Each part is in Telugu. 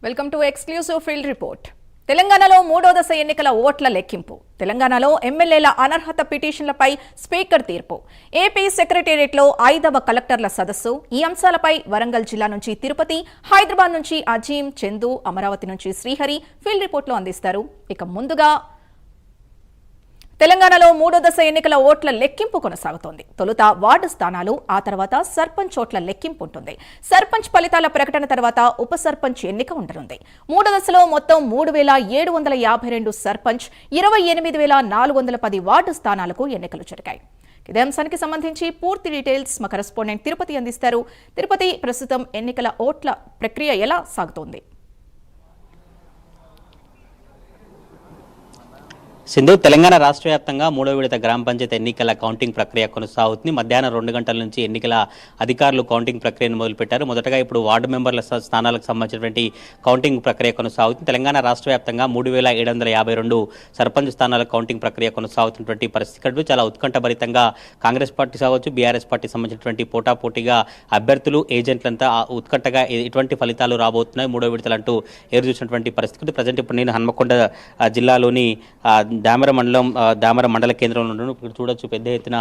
Welcome to exclusive field report. తెలంగాణలో మూడో దశ ఎన్నికల ఓట్ల లెక్కింపు. తెలంగాణలో ఎమ్మెల్యేల అనర్హత పిటిషన్లపై స్పీకర్ తీర్పు. ఏపీ సెక్రటేరియట్లో 5వ కలెక్టర్ల సదస్సు. ఈ అంశాలపై వరంగల్ జిల్లా నుంచి తిరుపతి, హైదరాబాద్ నుంచి అజీం, చందు, అమరావతి నుంచి శ్రీహరి ఫీల్డ్ రిపోర్ట్లో అందిస్తారు. ఇక ముందుగా తెలంగాణలో మూడో దశ ఎన్నికల ఓట్ల లెక్కింపు కొనసాగుతోంది. తొలుత వార్డు స్థానాలు, ఆ తర్వాత సర్పంచ్ ఓట్ల లెక్కింపు ఉంటుంది. సర్పంచ్ ఫలితాల ప్రకటన తర్వాత ఉప సర్పంచ్ ఎన్నిక ఉండనుంది. మూడో దశలో మొత్తం 3,752 సర్పంచ్, 28,410 వార్డు స్థానాలకు ఎన్నికలు జరిగాయి. ఇదే అంశానికి సంబంధించి పూర్తి డీటెయిల్స్ మా కరెస్పాండెంట్ తిరుపతి అందిస్తారు. తిరుపతి, ప్రస్తుతం ఎన్నికల ఓట్ల ప్రక్రియ ఎలా సాగుతోంది? సింధు, తెలంగాణ రాష్ట్ర వ్యాప్తంగా మూడో విడత గ్రామ పంచాయతీ ఎన్నికల కౌంటింగ్ ప్రక్రియ కొనసాగుతుంది. మధ్యాహ్నం 2 గంటల నుంచి ఎన్నికల అధికారులు కౌంటింగ్ ప్రక్రియను మొదలుపెట్టారు. మొదటగా ఇప్పుడు వార్డు మెంబర్ల స్థానాలకు సంబంధించినటువంటి కౌంటింగ్ ప్రక్రియ కొనసాగుతుంది. తెలంగాణ రాష్ట్ర వ్యాప్తంగా 3,752 సర్పంచ్ స్థానాల కౌంటింగ్ ప్రక్రియ కొనసాగుతున్నటువంటి పరిస్థితి చాలా ఉత్కంఠభరితంగా కాంగ్రెస్ పార్టీ కావచ్చు, బీఆర్ఎస్ పార్టీ సంబంధించినటువంటి పోటాపోటీగా అభ్యర్థులు, ఏజెంట్లంతా ఉత్కంఠగా ఎటువంటి ఫలితాలు రాబోతున్నాయి, మూడో విడతలంటూ ఎదురు చూసినటువంటి పరిస్థితి. ప్రజెంట్ ఇప్పుడు నేను హన్మకొండ జిల్లాలోని దామెర మండల కేంద్రంలో ఇక్కడ చూడొచ్చు, పెద్ద ఎత్తున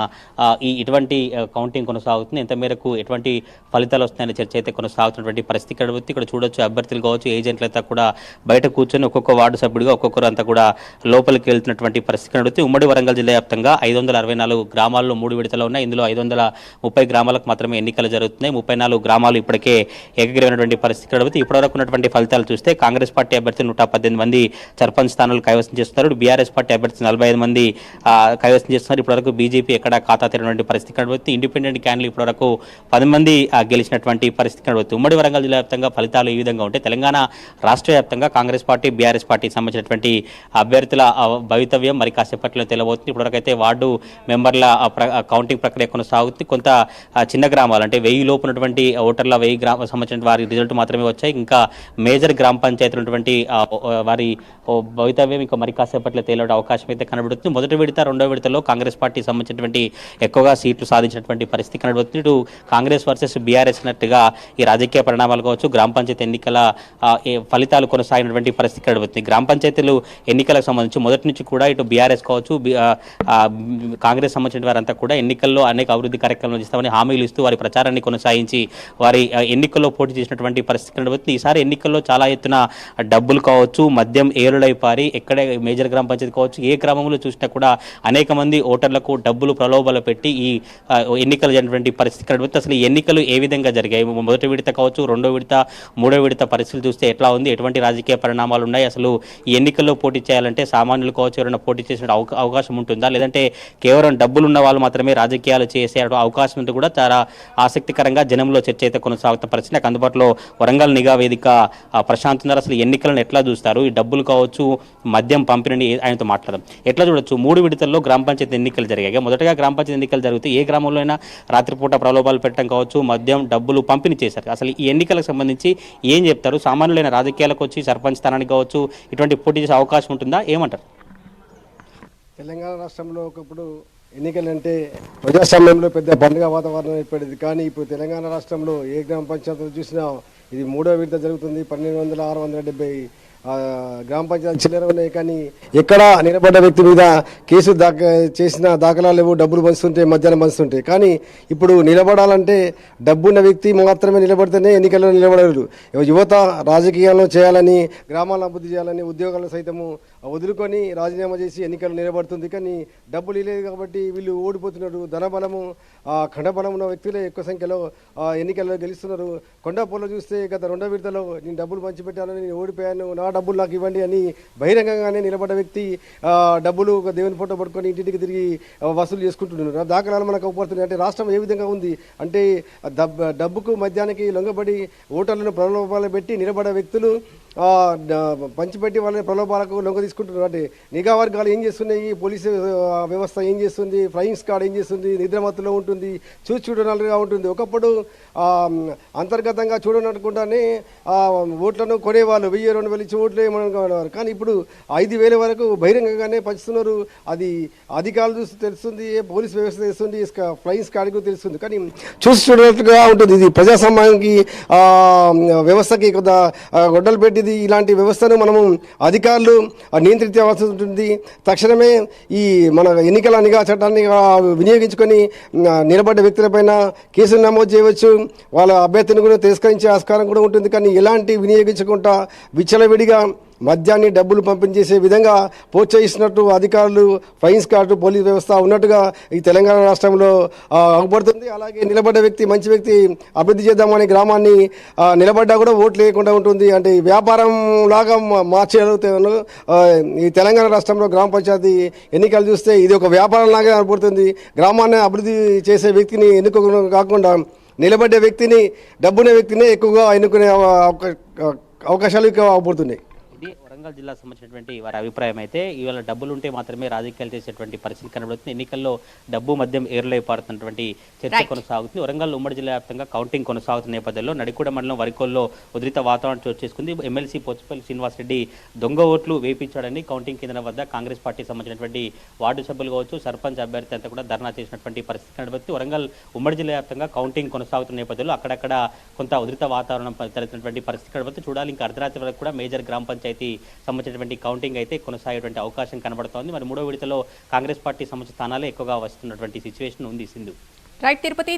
ఇటువంటి కౌంటింగ్ కొనసాగుతుంది. ఎంత మేరకు ఎటువంటి ఫలితాలు వస్తాయనే చర్చ అయితే కొనసాగుతున్నటువంటి పరిస్థితి ఇక్కడ చూడొచ్చు. అభ్యర్థులు కావచ్చు, ఏజెంట్లంతా కూడా బయట కూర్చొని ఒక్కొక్క వార్డు సభ్యుడిగా ఒక్కొక్కరు అంతా కూడా లోపలికి వెళ్తున్నటువంటి పరిస్థితి కనబడుతుంది. ఉమ్మడి వరంగల్ జిల్లా వ్యాప్తంగా 564 గ్రామాల్లో 3 విడతలు ఉన్నాయి. ఇందులో 530 గ్రామాలకు మాత్రమే ఎన్నికలు జరుగుతున్నాయి. 34 గ్రామాలు ఇప్పటికే ఏకగ్రీవైనటువంటి పరిస్థితి కనబడుతుంది. ఇప్పటివరకు ఉన్నటువంటి ఫలితాలు చూస్తే కాంగ్రెస్ పార్టీ అభ్యర్థులు 118 మంది సర్పంచ్ స్థానాలు కైవసం చేస్తున్నారు. బీఆర్ఎస్ పార్టీ అభ్యర్థి 45 మంది కైవసం చేస్తున్నారు. ఇప్పటివరకు బీజేపీ ఎక్కడ ఖాతా తెరినటువంటి పరిస్థితి కనబడుతుంది. ఇండిపెండెంట్ క్యాండిడేట్ ఇప్పటివరకు 10 మంది గెలిచినటువంటి పరిస్థితి కనబడుతుంది. ఉమ్మడి వరంగల్ జిల్లా వ్యాప్తంగా ఫలితాలు ఈ విధంగా ఉంటే తెలంగాణ రాష్ట్ర వ్యాప్తంగా కాంగ్రెస్ పార్టీ, బీఆర్ఎస్ పార్టీకి సంబంధించినటువంటి అభ్యర్థుల భవితవ్యం మరి కాసేపట్లో తెలబోతుంది. ఇప్పటివరకు అయితే వార్డు మెంబర్ల కౌంటింగ్ ప్రక్రియ కొనసాగుతుంది. కొంత చిన్న గ్రామాలు అంటే 1000 లోపు ఉన్నటువంటి ఓటర్ల 1000 సంబంధించిన వారి రిజల్ట్ మాత్రమే వచ్చాయి. ఇంకా మేజర్ గ్రామ పంచాయతీలు ఉన్నటువంటి వారి భవితవ్యం ఇంకా మరి కాసేపట్లో తేలే అవకాశం అయితే కనబడుతుంది. మొదటి విడత, రెండో విడతలో కాంగ్రెస్ పార్టీ సంబంధించినటువంటి ఎక్కువగా సీట్లు సాధించినటువంటి పరిస్థితి కనబడుతుంది. ఇటు కాంగ్రెస్ వర్సెస్ బీఆర్ఎస్ అన్నట్టుగా ఈ రాజకీయ పరిణామాలు కావచ్చు, గ్రామ పంచాయతీ ఎన్నికల ఫలితాలు కొనసాగినటువంటి పరిస్థితి కనబడుతుంది. గ్రామ పంచాయతీలు ఎన్నికలకు సంబంధించి మొదటి నుంచి కూడా ఇటు బీఆర్ఎస్ కావచ్చు, కాంగ్రెస్ సంబంధించిన వారంతా కూడా ఎన్నికల్లో అనేక అభివృద్ధి కార్యక్రమాలు చేస్తామని హామీలు ఇస్తూ వారి ప్రచారాన్ని కొనసాగించి వారి ఎన్నికల్లో పోటీ చేసినటువంటి పరిస్థితి కనబడుతుంది. ఈసారి ఎన్నికల్లో చాలా ఎత్తున డబ్బులు కావచ్చు, మద్యం ఏరులై పారి ఎక్కడ మేజర్ గ్రామ పంచాయతీ కావచ్చు, ఏ గ్రామంలో చూసినా కూడా అనేక మంది ఓటర్లకు డబ్బులు ప్రలోభాలు పెట్టి ఈ ఎన్నికలు జరిగినటువంటి పరిస్థితి కనబడుతుంది. అసలు ఈ ఎన్నికలు ఏ విధంగా జరిగాయి, మొదటి విడత కావచ్చు, రెండో విడత, మూడో విడత పరిస్థితులు చూస్తే ఎట్లా ఉంది, ఎటువంటి రాజకీయ పరిణామాలు ఉన్నాయి, అసలు ఈ ఎన్నికల్లో పోటీ చేయాలంటే సామాన్యులు కావచ్చు ఎవరైనా పోటీ చేసే అవకాశం ఉంటుందా, లేదంటే కేవలం డబ్బులు ఉన్న వాళ్ళు మాత్రమే రాజకీయాలు చేసే అవకాశం ఉంటే కూడా చాలా ఆసక్తికరంగా జనంలో చర్చ అయితే కొనసాగుతున్న పరిస్థితి. నాకు అందుబాటులో వరంగల్ నిఘా వేదిక ప్రశాంత్ ఉన్నారు. అసలు ఎన్నికలను ఎట్లా చూస్తారు, ఈ డబ్బులు కావచ్చు, మద్యం పంపిణీ ఆయనతో మాట్లాడదాం. ఎట్లా చూడొచ్చు, 3 విడతల్లో గ్రామ పంచాయతీ ఎన్నికలు జరిగాయి. మొదటగా గ్రామ పంచాయతీ ఎన్నికలు జరిగితే ఏ గ్రామంలో అయినా రాత్రిపూట ప్రలోభాలు పెట్టడం కావచ్చు, మద్యం డబ్బులు పంపిణీ చేశారు. అసలు ఈ ఎన్నికలకు సంబంధించి ఏం చెప్తారు? సామాన్యులైన రాజకీయాలకు వచ్చి సర్పంచ్ స్థానానికి కావచ్చు ఇటువంటి పోటీ చేసే అవకాశం ఉంటుందా, ఏమంటారు? తెలంగాణ రాష్ట్రంలో ఒకప్పుడు ఎన్నికలంటే ప్రజాస్వామ్యంలో పెద్ద పండుగ వాతావరణం ఏర్పడేది. కానీ ఇప్పుడు తెలంగాణ రాష్ట్రంలో ఏ గ్రామ పంచాయతీలు చూసినా ఇది 3వ విడత జరుగుతుంది. 12,670 గ్రామ పంచాయతీ చిల్లర ఉన్నాయి. కానీ ఎక్కడ నిలబడ్డ వ్యక్తి మీద కేసు చేసిన దాఖలాలు లేవు. డబ్బులు పంచుతుంటే, మధ్యాహ్నం పంచుతుంటాయి. కానీ ఇప్పుడు నిలబడాలంటే డబ్బున్న వ్యక్తి మాత్రమే నిలబడితేనే ఎన్నికల్లో నిలబడరు. యువత రాజకీయాల్లో చేయాలని, గ్రామాలను అభివృద్ధి చేయాలని, ఉద్యోగాలను సైతము వదులుకొని రాజీనామా చేసి ఎన్నికలు నిలబడుతుంది. కానీ డబ్బులు లేదు కాబట్టి వీళ్ళు ఓడిపోతున్నారు. ధనబలము, ఖండబలం ఉన్న వ్యక్తులే ఎక్కువ సంఖ్యలో ఎన్నికల్లో గెలుస్తున్నారు. కొండాపూర్లో చూస్తే గత 2వ విడతలో నేను డబ్బులు పంచిపెట్టాలని, నేను ఓడిపోయాను, నా డబ్బులు నాకు ఇవ్వండి అని బహిరంగంగానే నిలబడ్డ వ్యక్తి డబ్బులు దేవుని ఫోటో పట్టుకొని ఇంటికి తిరిగి వసూలు చేసుకుంటున్నారు. దాఖలాలు మనకు అవపడుతున్నాయి. అంటే రాష్ట్రం ఏ విధంగా ఉంది అంటే డబ్బుకు, మద్యానికి లొంగబడి ఓటర్లను ప్రలోభాలు పెట్టి నిలబడ్డ వ్యక్తులు పంచిపెట్టి వాళ్ళని ప్రలోభాలకు లొంగ తీసుకుంటున్నారు. అంటే నిఘా వర్గాలు ఏం చేస్తున్నాయి, పోలీసు వ్యవస్థ ఏం చేస్తుంది, ఫ్లయింగ్ స్క్వాడ్ ఏం చేస్తుంది, నిద్రమత్తులో ఉంటుంది, చూడనట్టుగా ఉంటుంది. ఒకప్పుడు అంతర్గతంగా చూడనట్టుకుండానే ఓట్లను కొనేవాళ్ళు, 1000-2000 ఇచ్చి ఓట్లు వేయమని. కానీ ఇప్పుడు 5,000 వరకు బహిరంగంగానే పంచుతున్నారు. అది అధికారులు చూసి తెలుస్తుంది, పోలీసు వ్యవస్థ తెలుస్తుంది, ఫ్లయింగ్ స్క్వాడ్కు తెలుస్తుంది. కానీ చూడనట్టుగా ఉంటుంది. ఇది ప్రజాస్వామ్యానికి వ్యవస్థకి కొంత గొడ్డలు పెట్టి మంచిది. ఇలాంటి వ్యవస్థను మనము అధికారులు నియంత్రించవలసి ఉంటుంది. తక్షణమే ఈ మన ఎన్నికల నిఘా చట్టాన్ని వినియోగించుకొని నిలబడ్డ వ్యక్తులపైన కేసులు నమోదు చేయవచ్చు. వాళ్ళ అభ్యర్థిని కూడా తిరస్కరించే ఆస్కారం కూడా ఉంటుంది. కానీ ఎలాంటి వినియోగించకుండా విచ్చలవిడిగా మద్యాన్ని డబ్బులు పంపిణీ చేసే విధంగా ప్రోత్సహిస్తున్నట్టు అధికారులు, ఫైన్స్ కార్డు, పోలీస్ వ్యవస్థ ఉన్నట్టుగా ఈ తెలంగాణ రాష్ట్రంలో అగుపడుతుంది. అలాగే నిలబడ్డ వ్యక్తి మంచి వ్యక్తి అభివృద్ధి చేద్దామని గ్రామాన్ని నిలబడ్డా కూడా ఓట్లు వేయకుండా ఉంటుంది. అంటే ఈ వ్యాపారం లాగా మార్చేయగలుగుతాను. ఈ తెలంగాణ రాష్ట్రంలో గ్రామ పంచాయతీ ఎన్నికలు చూస్తే ఇది ఒక వ్యాపారం లాగా కనపడుతుంది. గ్రామాన్ని అభివృద్ధి చేసే వ్యక్తిని ఎన్నుకోవడం కాకుండా నిలబడ్డ వ్యక్తిని, డబ్బున్న వ్యక్తిని ఎక్కువగా ఎన్నుకునే అవకాశాలు ఎక్కువ అవబడుతున్నాయి. ఇది వరంగల్ జిల్లాకు సంబంధించినటువంటి వారి అభిప్రాయం. అయితే ఇవాళ డబ్బులు ఉంటే మాత్రమే రాజకీయాలు చేసేటువంటి పరిస్థితి కనబడుతుంది. ఎన్నికల్లో డబ్బు మద్యం ఏరులై పారుతున్నటువంటి చర్చ కొనసాగుతుంది. వరంగల్ ఉమ్మడి జిల్లా వ్యాప్తంగా కౌంటింగ్ కొనసాగుతున్న నేపథ్యంలో నడికూడ మండలం వరికోల్లో ఉధృత వాతావరణం చోటు చేసుకుంది. ఎమ్మెల్సీ పోచపల్లి శ్రీనివాసరెడ్డి దొంగ ఓట్లు వేయించాడని కౌంటింగ్ కేంద్రం వద్ద కాంగ్రెస్ పార్టీ సంబంధించినటువంటి వార్డు సభ్యులు కావచ్చు, సర్పంచ్ అభ్యర్థి అంతా కూడా ధర్నా చేసినటువంటి పరిస్థితి కనబడుతుంది. వరంగల్ ఉమ్మడి జిల్లా వ్యాప్తంగా కౌంటింగ్ కొనసాగుతున్న నేపథ్యంలో అక్కడక్కడ కొంత ఉధృత వాతావరణం తలెత్తినటువంటి పరిస్థితి కనబడుతుంది. చూడాలి, ఇంకా అర్ధరాత్రి వరకు కూడా మేజర్ గ్రామ పంచాయతీ సంబంధించినటువంటి కౌంటింగ్ అయితే కొనసాగేటువంటి అవకాశం కనబడుతోంది. మరి మూడో విడతలో కాంగ్రెస్ పార్టీ సంబంధించిన స్థానాలే ఎక్కువగా వస్తున్నటువంటి సిచ్యువేషన్ ఉంది. సింధు. రైట్ తిరుపతి.